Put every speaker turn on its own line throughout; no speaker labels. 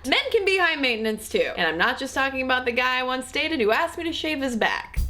fact, men can be high maintenance too. And I'm not just talking about the guy I once dated who asked me to shave his back.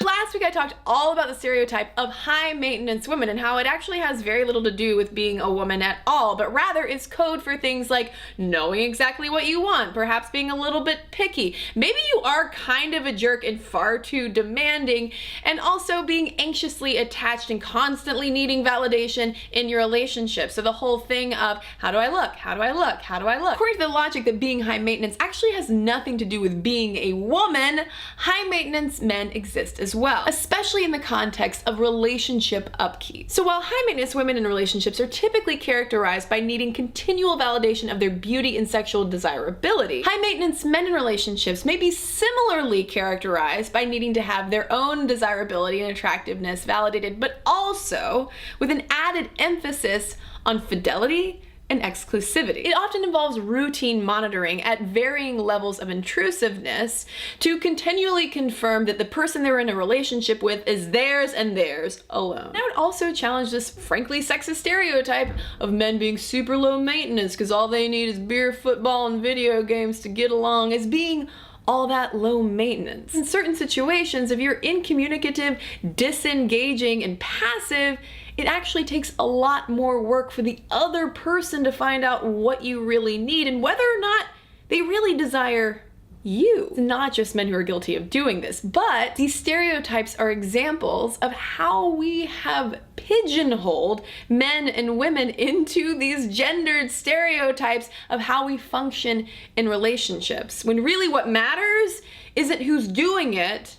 Last week I talked all about the stereotype of high maintenance women and how it actually has very little to do with being a woman at all, but rather is code for things like knowing exactly what you want, perhaps being a little bit picky. Maybe you are kind of a jerk and far too demanding, and also being anxiously attached and constantly needing validation in your relationship. So the whole thing of how do I look? How do I look? How do I look? According to the logic that being high maintenance actually has nothing to do with being a woman, high maintenance men exist as well, especially in the context of relationship upkeep. So while high maintenance women in relationships are typically characterized by needing continual validation of their beauty and sexual desirability, high maintenance men in relationships may be similarly characterized by needing to have their own desirability and attractiveness validated, but also with an added emphasis on fidelity and exclusivity. It often involves routine monitoring at varying levels of intrusiveness to continually confirm that the person they're in a relationship with is theirs and theirs alone. I would also challenge this frankly sexist stereotype of men being super low maintenance because all they need is beer, football, and video games to get along as being all that low maintenance. In certain situations, if you're incommunicative, disengaging, and passive, it actually takes a lot more work for the other person to find out what you really need and whether or not they really desire you. It's not just men who are guilty of doing this, but these stereotypes are examples of how we have pigeonholed men and women into these gendered stereotypes of how we function in relationships, when really what matters isn't who's doing it,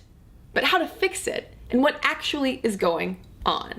but how to fix it and what actually is going on.